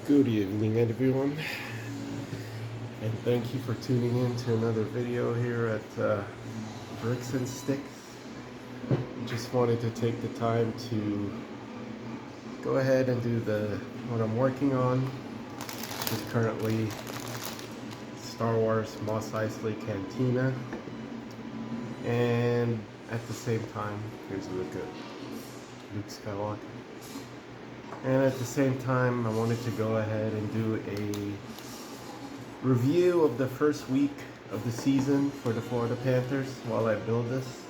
Good evening, everyone, and thank you for tuning in to another video here at Bricks and Sticks. Just wanted to take the time to go ahead and do what I'm working on, which is currently Star Wars Mos Eisley Cantina, and at the same time, here's a look at Luke Skywalker. And at the same time, I wanted to go ahead and do a review of the first week of the season for the Florida Panthers while I build this.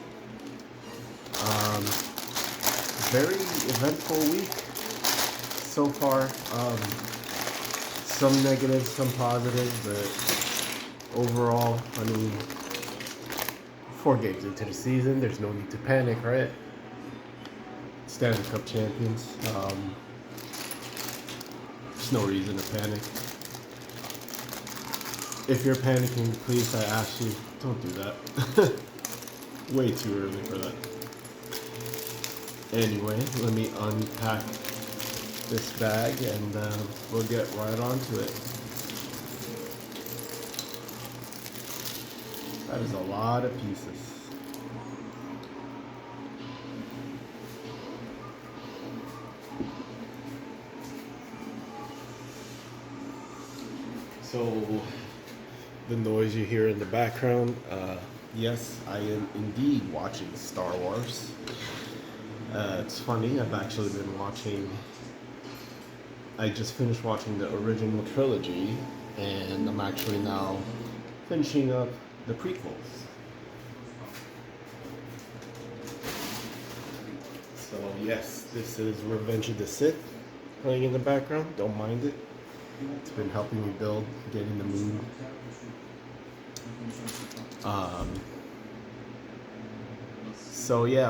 Very eventful week so far. Some negative, some positive, but overall, I mean, 4 games into the season, there's no need to panic, right? Stanley Cup champions. There's no reason to panic. If you're panicking, please, I ask you, don't do that. Way too early for that. Anyway, let me unpack this bag and we'll get right onto it. That is a lot of pieces. So, the noise you hear in the background, yes, I am indeed watching Star Wars. It's funny, I've actually been watching, I just finished watching the original trilogy, and I'm actually now finishing up the prequels. So yes, this is Revenge of the Sith playing in the background, don't mind it. It's been helping me build, get in the mood. So yeah,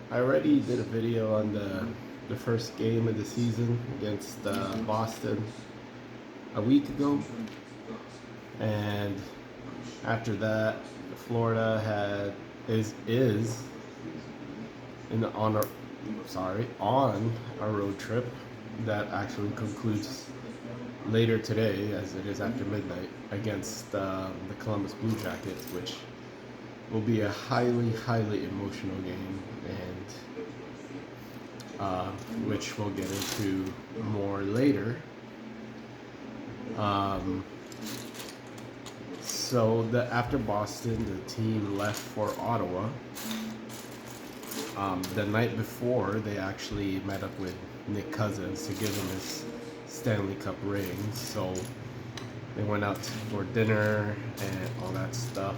I already did a video on the first game of the season against Boston a week ago, and after that, Florida is on a road trip that actually concludes later today, as it is after midnight, against the Columbus Blue Jackets, which will be a highly emotional game, and which we'll get into more later. So after Boston, the team left for Ottawa. The night before, they actually met up with Nick Cousins to give him his Stanley Cup ring. So they went out for dinner and all that stuff.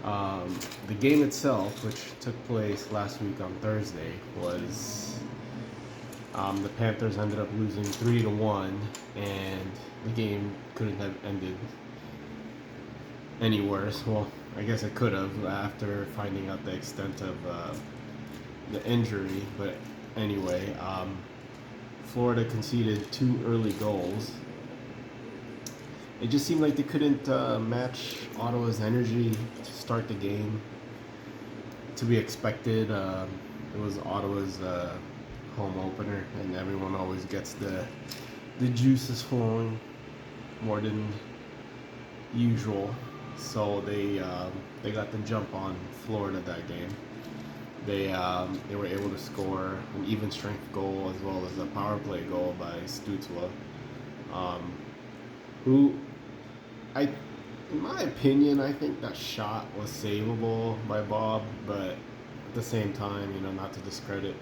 The game itself, which took place last week on Thursday, was the Panthers ended up losing 3-1, and the game couldn't have ended any worse. Well, I guess it could have after finding out the extent of the injury, but anyway, Florida conceded 2 early goals. It just seemed like they couldn't match Ottawa's energy to start the game. To be expected, it was Ottawa's home opener, and everyone always gets the juices flowing more than usual. So they got the jump on Florida that game. They were able to score an even strength goal as well as a power play goal by Stutzla, who in my opinion, I think that shot was savable by Bob, but at the same time, not to discredit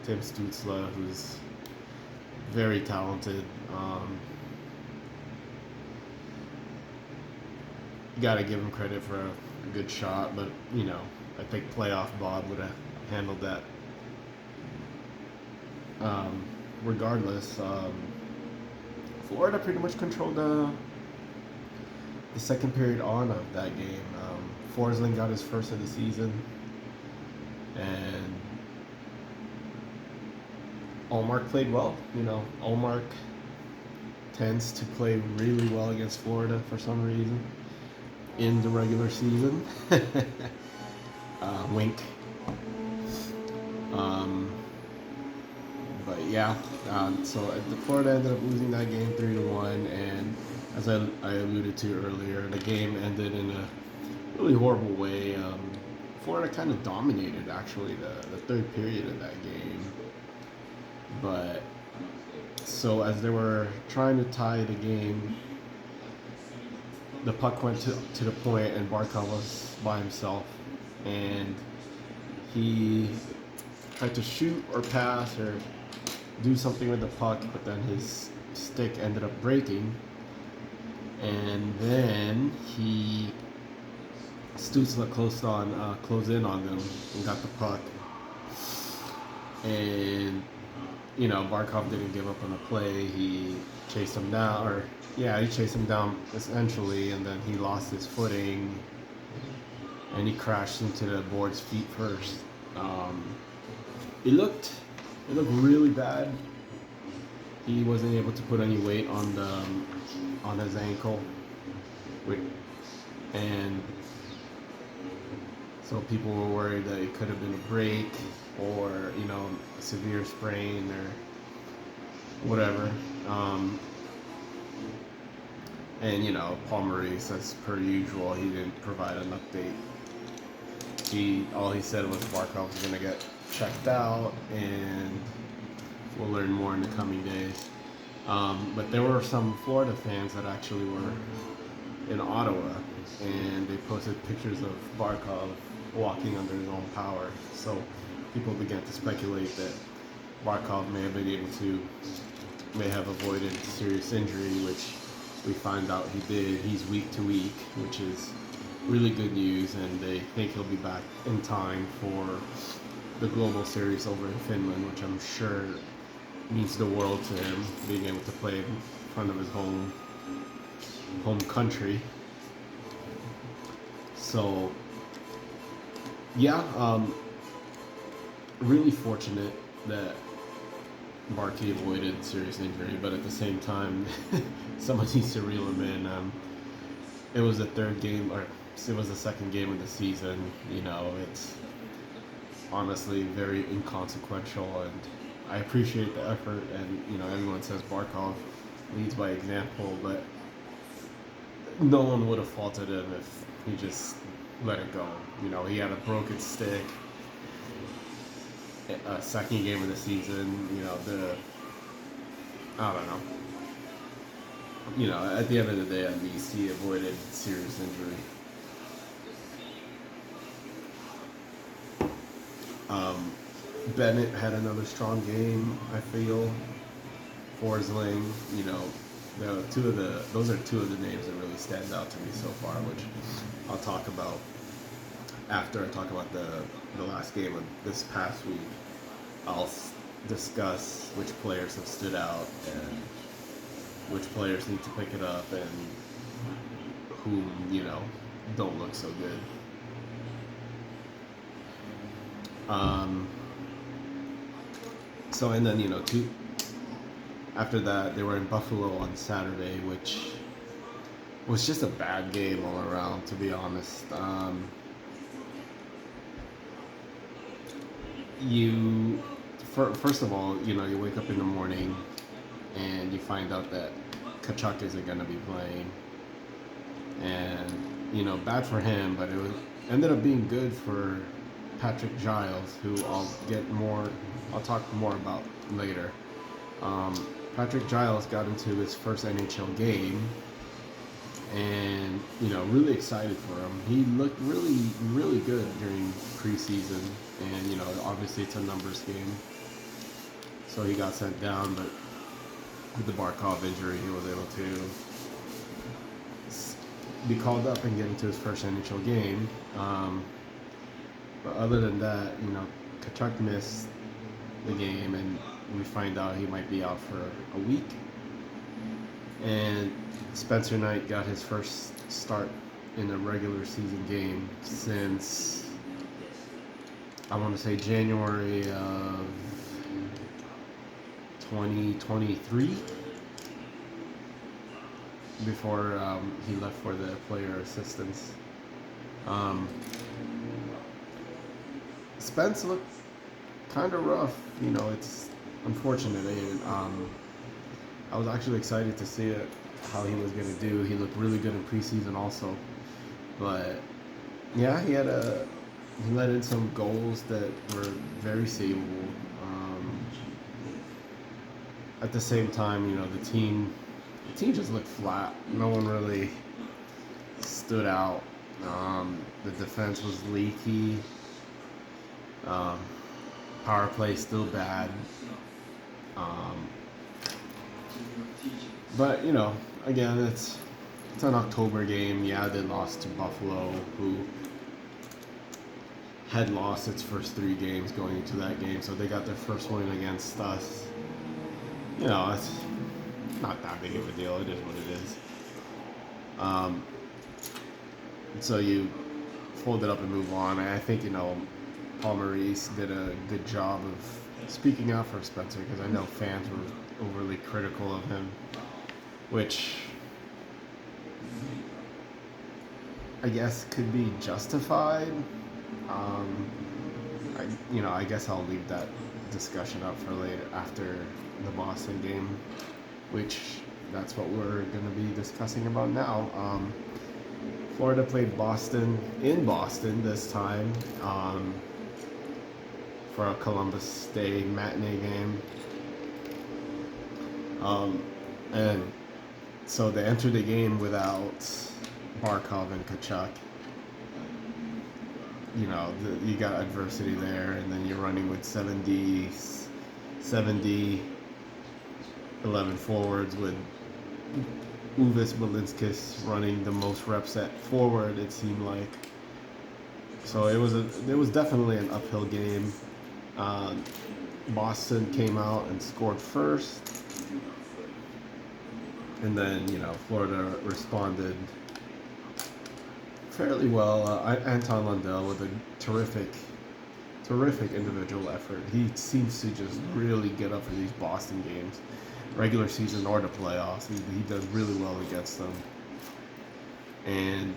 Tim Stutzla, who's very talented. You gotta give him credit for a good shot, but I think playoff Bob would have handled that. Regardless, Florida pretty much controlled the second period on of that game. Forsling got his first of the season, and Allmark played well. Allmark tends to play really well against Florida for some reason in the regular season. Wink. But yeah, so the Florida ended up losing that game 3-1, and as I alluded to earlier, the game ended in a really horrible way. Florida kind of dominated actually the third period of that game, but so as they were trying to tie the game, the puck went to the point, and Barkov was by himself, and he tried to shoot or pass or do something with the puck, but then his stick ended up breaking, and then he Stutzla closed in on them and got the puck, and Barkov didn't give up on the play. He chased him down, he chased him down essentially, and then he lost his footing, and he crashed into the board's feet first. It looked really bad. He wasn't able to put any weight on his ankle, and so people were worried that it could have been a break or a severe sprain or whatever. And Paul Maurice, as per usual, he didn't provide an update. All he said was Barkov was going to get checked out, and we'll learn more in the coming days. But there were some Florida fans that actually were in Ottawa, and they posted pictures of Barkov walking under his own power. So people began to speculate that Barkov may have avoided serious injury, which we find out he did. He's week to week, which is really good news, and they think he'll be back in time for the global series over in Finland, which I'm sure means the world to him, being able to play in front of his home country. So really fortunate that Barkey avoided serious injury, but at the same time, someone needs to reel him in. It was the third game, or it was the second game of the season. It's honestly very inconsequential, and I appreciate the effort. And everyone says Barkov leads by example, but no one would have faulted him if he just let it go. He had a broken stick. A second game of the season. I don't know. At the end of the day, at least he avoided serious injury. Bennett had another strong game, I feel. Forsling, those are two of the names that really stand out to me so far, which I'll talk about after I talk about the last game of this past week. I'll discuss which players have stood out and which players need to pick it up and who don't look so good. So, and then after that, they were in Buffalo on Saturday, which was just a bad game all around, to be honest. First of all, you wake up in the morning and you find out that Tkachuk isn't going to be playing, and bad for him, but ended up being good for Patrick Giles, who I'll talk more about later. Patrick Giles got into his first NHL game, and really excited for him. He looked really, really good during preseason, and obviously it's a numbers game, so he got sent down. But with the Barkov injury, he was able to be called up and get into his first NHL game. But other than that, Tkachuk missed the game, and we find out he might be out for a week. And Spencer Knight got his first start in a regular season game since, I want to say, January of 2023, before he left for the player assistance. Spence looked kind of rough. unfortunately. And I was actually excited to see it, how he was going to do. He looked really good in preseason also. But yeah, he let in some goals that were very savable. At the same time, the team just looked flat. No one really stood out. The defense was leaky. Um, Power play still bad. Um, but again, it's an October game. Yeah, they lost to Buffalo, who had lost its first 3 games going into that game, so they got their first win against us. It's not that big of a deal. It is what it is. So you fold it up and move on. I think Paul Maurice did a good job of speaking out for Spencer, because I know fans were overly critical of him, which I guess could be justified. I guess I'll leave that discussion up for later after the Boston game, which that's what we're going to be discussing about now. Florida played Boston in Boston this time for a Columbus Day matinee game. And so they entered the game without Barkov and Kachuk. You got adversity there, and then you're running with 7D, 11 forwards with Uvis Balinskis running the most reps at forward, it seemed like. So it was definitely an uphill game. Boston came out and scored first, and then Florida responded fairly well. Anton Lundell with a terrific individual effort. He seems to just really get up for these Boston games, regular season or the playoffs. He does really well against them, and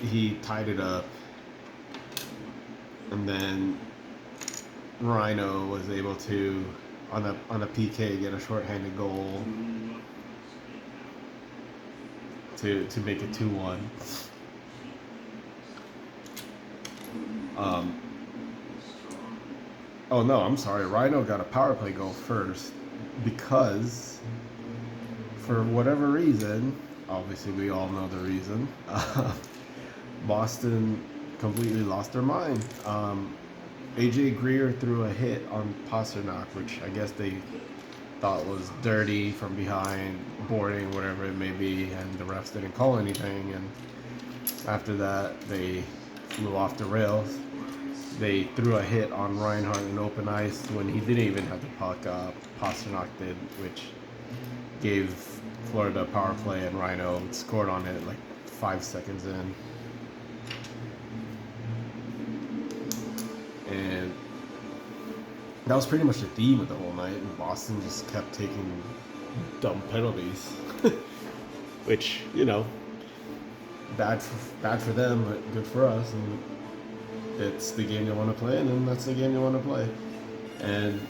he tied it up. And then Rhino was able to, on a PK, get a shorthanded goal to make it 2-1. Oh no, I'm sorry. Rhino got a power play goal first because, for whatever reason, obviously we all know the reason, Boston completely lost their mind. AJ Greer threw a hit on Pasternak, which I guess they thought was dirty from behind, boarding, whatever it may be, and the refs didn't call anything. And after that, they flew off the rails. They threw a hit on Reinhardt in open ice when he didn't even have the puck. Pasternak did, which gave Florida a power play, and Rhino scored on it like 5 seconds in. And that was pretty much the theme of the whole night, and Boston just kept taking dumb penalties, which, bad for them, but good for us. And it's the game you want to play, and then that's the game you want to play. And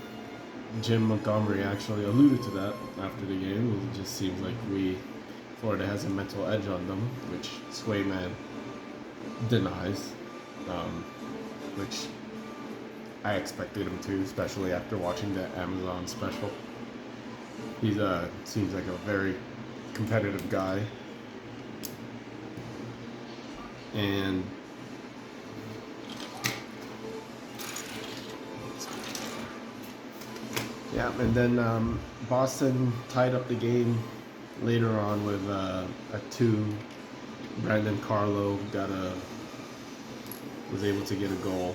Jim Montgomery actually alluded to that after the game. It just seems like Florida has a mental edge on them, which Swayman denies, which I expected him to, especially after watching the Amazon special. He seems like a very competitive guy. And yeah, and then Boston tied up the game later on with a 2. Brandon Carlo was able to get a goal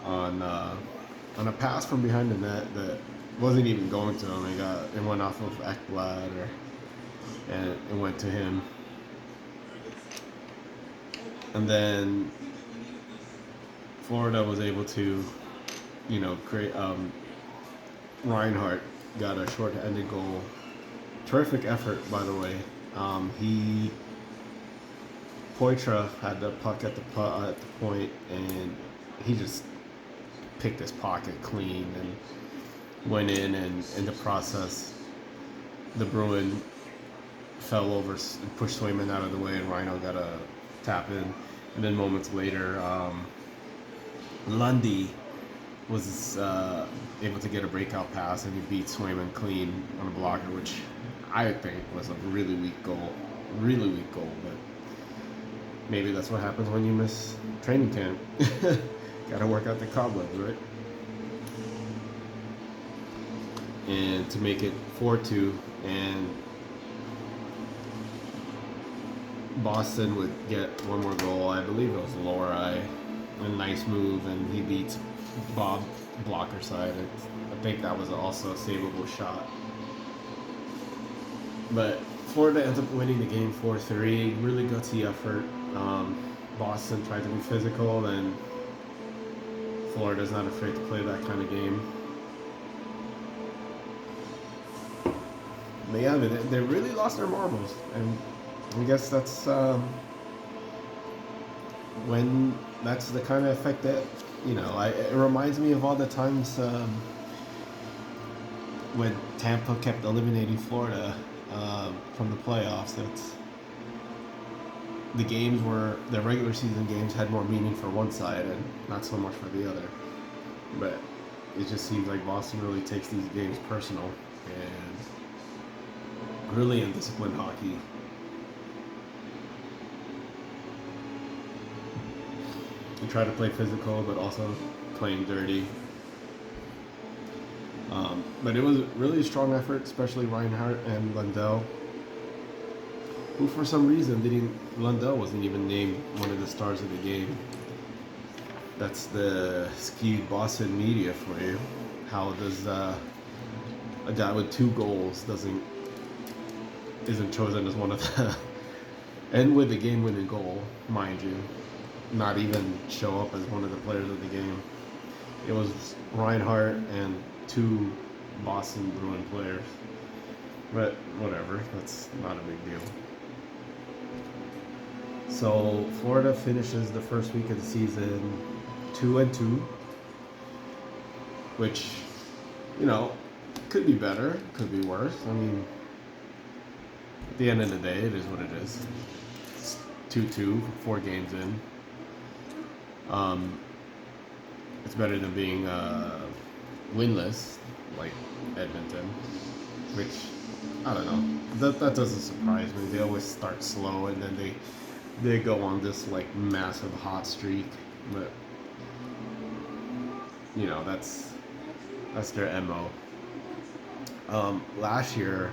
on a pass from behind the net that wasn't even going to him. It went off of Ekblad, and it went to him. And then Florida was able to, create. Reinhardt got a short-handed goal. Terrific effort, by the way. Poitras had the puck at the point, and he just picked his pocket clean, and went in, and in the process, the Bruin fell over and pushed Swayman out of the way, and Rhino got a tap in. And then moments later, Lundy was able to get a breakout pass, and he beat Swayman clean on a blocker, which I think was a really weak goal. Really weak goal, but maybe that's what happens when you miss training camp. Gotta work out the cobwebs, right? And to make it 4-2, and Boston would get one more goal. I believe it was Lorai. A nice move, and he beats Bob blocker side. I think that was also a savable shot. But Florida ends up winning the game 4-3. Really gutsy effort. Boston tried to be physical, and Florida's not afraid to play that kind of game. But yeah, they really lost their marbles, and I guess that's when that's the kind of effect that, it reminds me of all the times when Tampa kept eliminating Florida from the playoffs. The regular season games had more meaning for one side and not so much for the other. But it just seems like Boston really takes these games personal, and really undisciplined hockey. They try to play physical, but also playing dirty. But it was really a strong effort, especially Reinhardt and Lundell, who for some reason Lundell wasn't even named one of the stars of the game. That's the skewed Boston media for you. How does a guy with 2 goals isn't chosen as one of the and with the game-winning goal, mind you, not even show up as one of the players of the game. It was Reinhardt and 2 Boston Bruin players. But whatever, that's not a big deal. So Florida finishes the first week of the season 2-2, which, could be better, could be worse. I mean, at the end of the day, it is what it is. It's 2-2, 4 games in. It's better than being winless, like Edmonton, which, I don't know, that doesn't surprise me. They always start slow, and then they go on this, massive hot streak. But, that's their MO. Last year,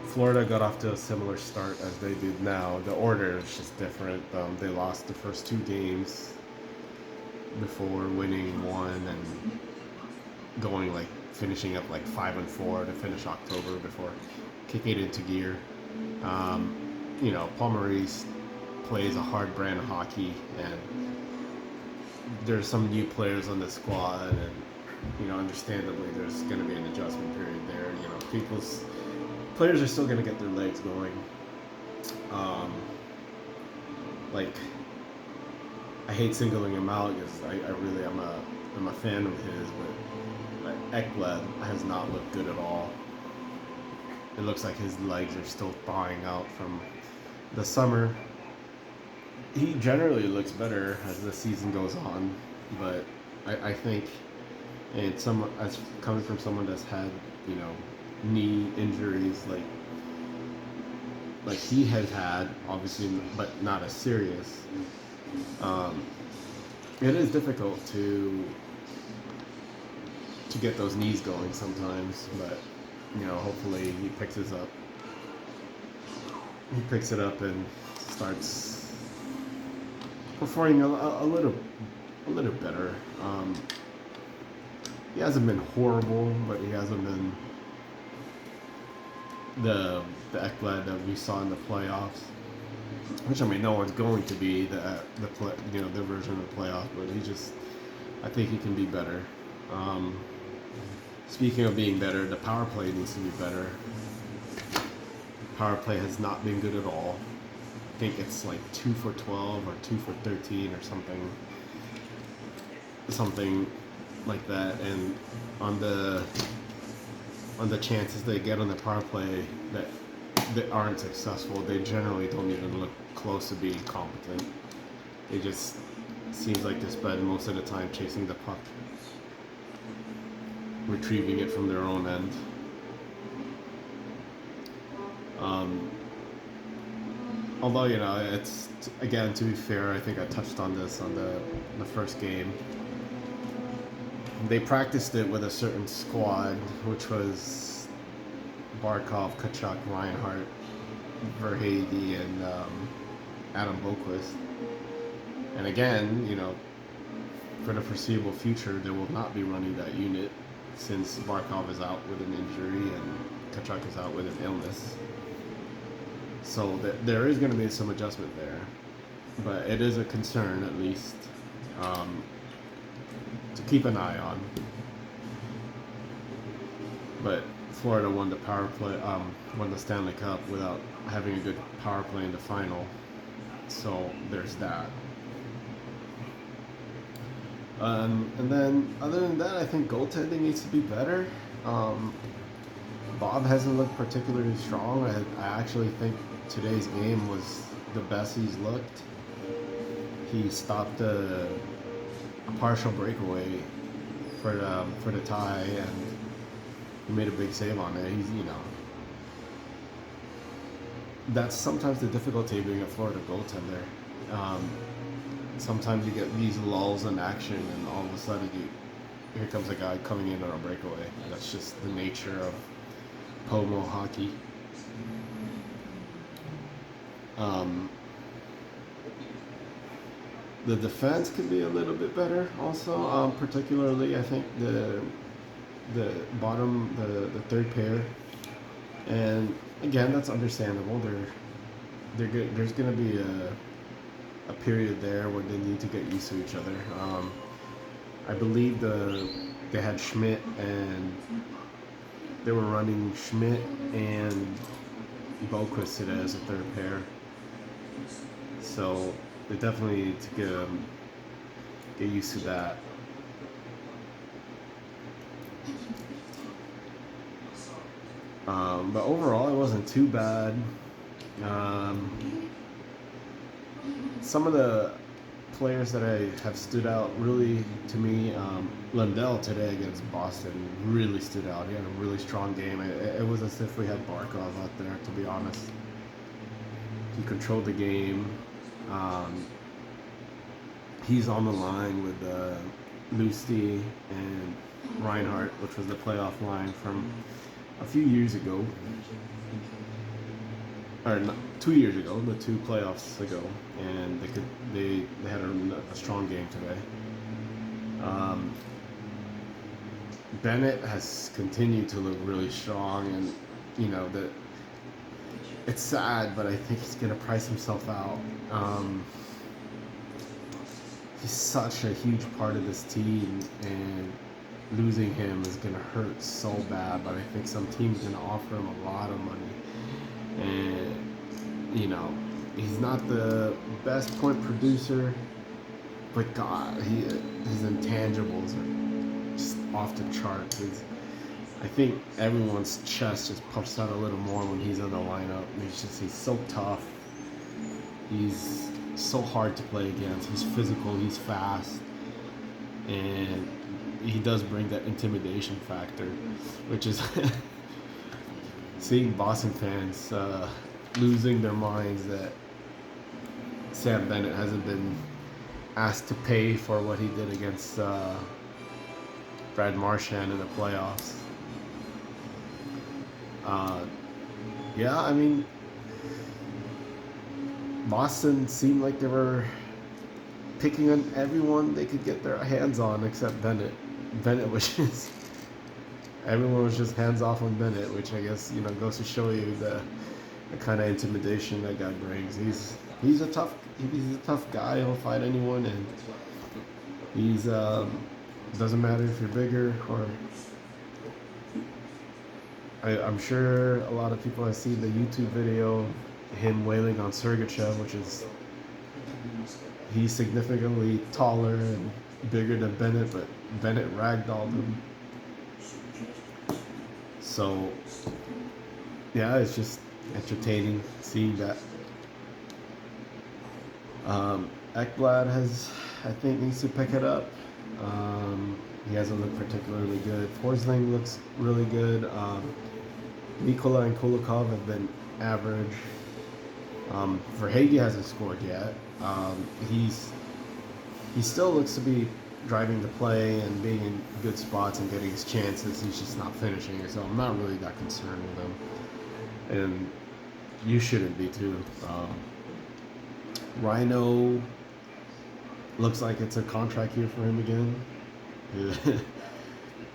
Florida got off to a similar start as they did now. The order is just different. They lost the first 2 games before winning one and finishing up 5-4 to finish October before kicking it into gear. Paul Maurice plays a hard brand of hockey, and there's some new players on the squad, and understandably there's going to be an adjustment period there. Players are still going to get their legs going. I hate singling him out because I'm a fan of his, but Ekblad has not looked good at all. It looks like his legs are still thawing out from the summer. He generally looks better as the season goes on, but I think, and as coming from someone that's had knee injuries like he has had, obviously, but not as serious. It is difficult to get those knees going sometimes, but hopefully he picks it up and starts performing a little better. He hasn't been horrible, but he hasn't been the Ekblad that we saw in the playoffs. Which, no one's going to be the version of the playoffs, but I think he can be better. Speaking of being better, the power play needs to be better. Power play has not been good at all. I think it's 2 for 12 or 2 for 13 or something like that, and on the chances they get on the power play that aren't successful, they generally don't even look close to being competent. It just seems like they spend most of the time chasing the puck, retrieving it from their own end. Although, it's, again, to be fair, I think I touched on this on the first game. They practiced it with a certain squad, which was Barkov, Kachuk, Reinhardt, Verhage, and Adam Boquist. And again, for the foreseeable future, they will not be running that unit since Barkov is out with an injury and Kachuk is out with an illness. So there is going to be some adjustment there. But it is a concern, at least, to keep an eye on. But Florida won the power play, won the Stanley Cup without having a good power play in the final. So there's that. And then, other than that, I think goaltending needs to be better. Bob hasn't looked particularly strong. I actually think today's game was the best he's looked. He stopped a partial breakaway for the tie, and he made a big save on it. He's, that's sometimes the difficulty of being a Florida goaltender. Sometimes you get these lulls in action, and all of a sudden here comes a guy coming in on a breakaway. That's just the nature of Pomo hockey. The defense could be a little bit better also, particularly I think the bottom, the third pair. And again, that's understandable. They're good. There's going to be a period there where they need to get used to each other. I believe they had Schmidt, and they were running Schmidt and Boquist today as a third pair. So they definitely need to get used to that. But overall, it wasn't too bad. Some of the players that I have stood out really to me, Lundell today against Boston really stood out. He had a really strong game. It was as if we had Barkov out there, to be honest. He controlled the game. He's on the line with Lusty and Reinhardt, which was the playoff line from a few years ago. Or not, 2 years ago, the two playoffs ago, and they had a strong game today. Bennett has continued to look really strong, and that it's sad, but I think he's gonna price himself out. He's such a huge part of this team, and losing him is gonna hurt so bad. But I think some team's gonna offer him a lot of money. And he's not the best point producer, but God, his intangibles are just off the charts. I think everyone's chest just puffs out a little more when he's in the lineup. He's so tough. He's so hard to play against. He's physical. He's fast, and he does bring that intimidation factor, which is seeing Boston fans losing their minds that Sam Bennett hasn't been asked to pay for what he did against Brad Marchand in the playoffs. Boston seemed like they were picking on everyone they could get their hands on except Bennett. Bennett was just... Everyone was just hands off on Bennett, which I guess, goes to show you the kind of intimidation that guy brings. He's a tough guy. He'll fight anyone, and he's doesn't matter if you're bigger or... I'm sure a lot of people have seen the YouTube video, him wailing on Sergachev, which is... He's significantly taller and bigger than Bennett, but Bennett ragdolled him. So, yeah, it's just entertaining seeing that. Ekblad I think, needs to pick it up. He hasn't looked particularly good. Forsling looks really good. Nikola and Kulikov have been average. Verhage hasn't scored yet. He still looks to be driving the play and being in good spots and getting his chances. He's just not finishing it, so I'm not really that concerned with him. And you shouldn't be too. Rhino looks like it's a contract year for him again.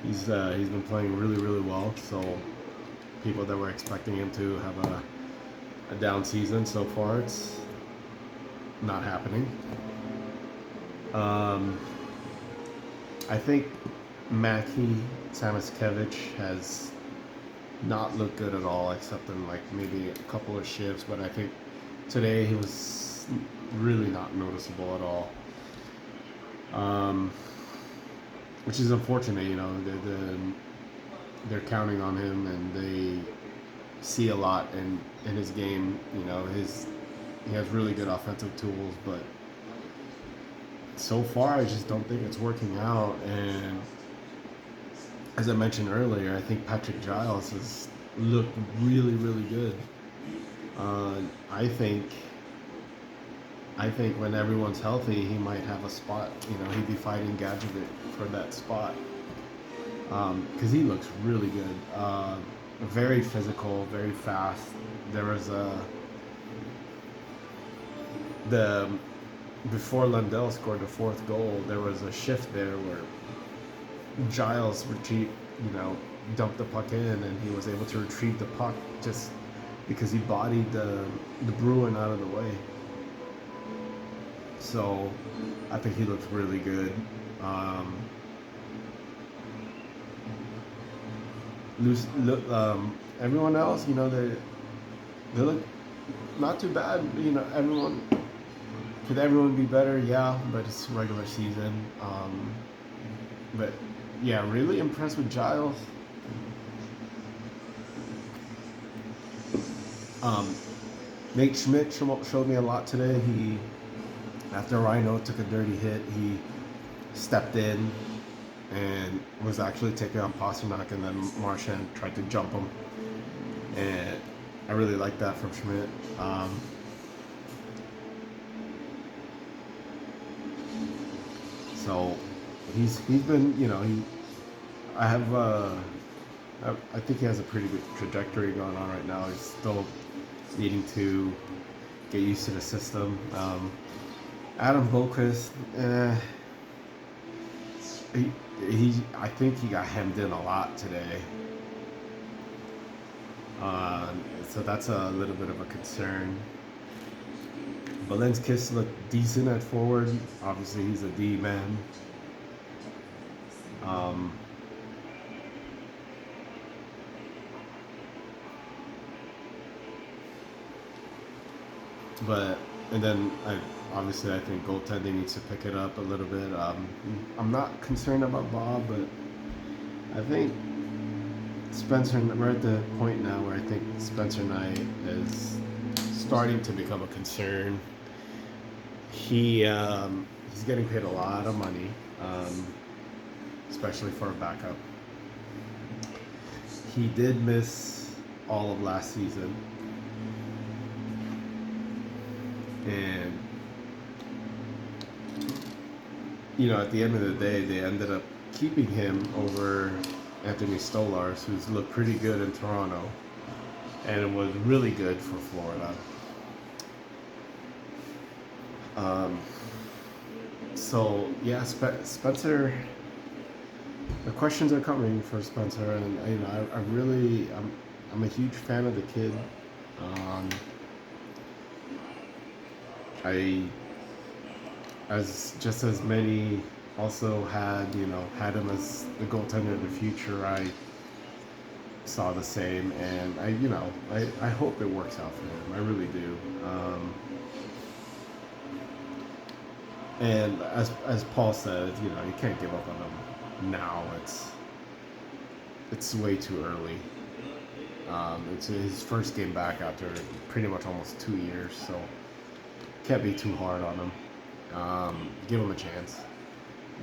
He's been playing really, really well. So people that were expecting him to have a down season, so far it's not happening. I think Mackie Samaskevich has not looked good at all, except in like maybe a couple of shifts. But I think today he was really not noticeable at all, which is unfortunate. You know, they're counting on him, and they see a lot in his game. You know, he has really good offensive tools, but so far I just don't think it's working out. And as I mentioned earlier, I think Patrick Giles has looked really, really good. I think when everyone's healthy, he might have a spot. You know, he'd be fighting Gadget for that spot, because he looks really good. Very physical, very fast. There was before Lundell scored the fourth goal, there was a shift there where Giles dumped the puck in, and he was able to retrieve the puck just because he bodied the Bruin out of the way. So I think he looks really good. Everyone else, you know, they look not too bad. You know, could everyone be better? Yeah, but it's regular season. But yeah, really impressed with Giles. Nate Schmidt showed me a lot today. After Rhino took a dirty hit, he stepped in and was actually taking on Pasternak, and then Marchand tried to jump him. And I really like that from Schmidt. So he's been, you know, I think he has a pretty good trajectory going on right now. He's still needing to get used to the system. Adam Boquist, I think he got hemmed in a lot today. So that's a little bit of a concern. Balenskis looked decent at forward. Obviously, he's a D man. And then I think goaltending needs to pick it up a little bit. I'm not concerned about Bob, but I think Spencer, we're at the point now where I think Spencer Knight is starting to become a concern. He's getting paid a lot of money, especially for a backup. He did miss all of last season, and you know, at the end of the day, they ended up keeping him over Anthony Stolars, who's looked pretty good in Toronto, and it was really good for Florida. So yeah, Spencer. The questions are coming for Spencer, and you know, I'm a huge fan of the kid. As many also had him as the goaltender of the future, I saw the same, and I hope it works out for him. I really do. And as Paul said, you can't give up on him. now it's way too early. It's his first game back after pretty much almost 2 years, so can't be too hard on him. Give him a chance,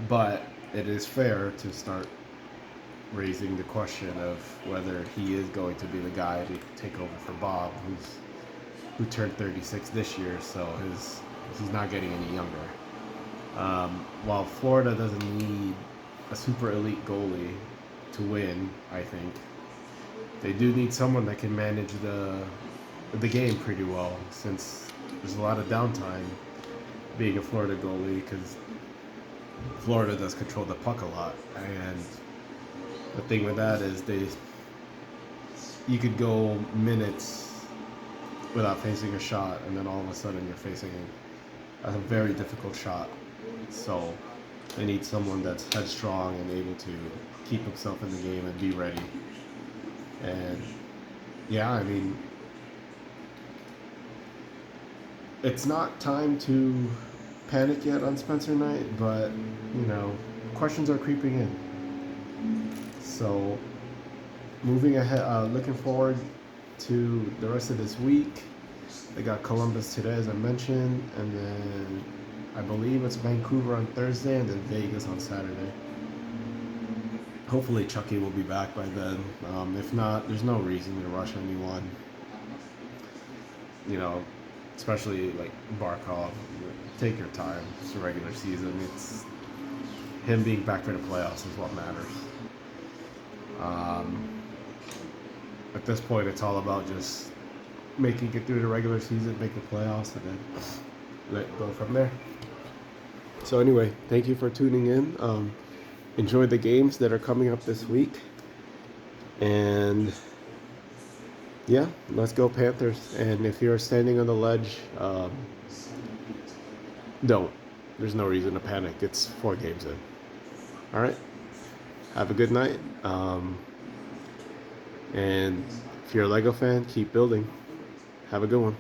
but it is fair to start raising the question of whether he is going to be the guy to take over for Bob, who turned 36 this year, so he's not getting any younger. While Florida doesn't need a super elite goalie to win, I think they do need someone that can manage the game pretty well, since there's a lot of downtime being a Florida goalie, because Florida does control the puck a lot, and the thing with that is you could go minutes without facing a shot, and then all of a sudden you're facing a very difficult shot. So they need someone that's headstrong and able to keep himself in the game and be ready. And yeah, I mean, it's not time to panic yet on Spencer Knight, but questions are creeping in. So moving ahead, looking forward to the rest of this week. They got Columbus today, as I mentioned, and then I believe it's Vancouver on Thursday, and then Vegas on Saturday. Hopefully Chucky will be back by then. If not, there's no reason to rush anyone. Especially like Barkov. Take your time. It's a regular season. It's him being back for the playoffs is what matters. At this point, it's all about just making it through the regular season, make the playoffs, and then let it go from there. So anyway, thank you for tuning in. Enjoy the games that are coming up this week. And yeah, let's go Panthers. And if you're standing on the ledge, don't. There's no reason to panic. It's 4 games in. All right. Have a good night. And if you're a Lego fan, keep building. Have a good one.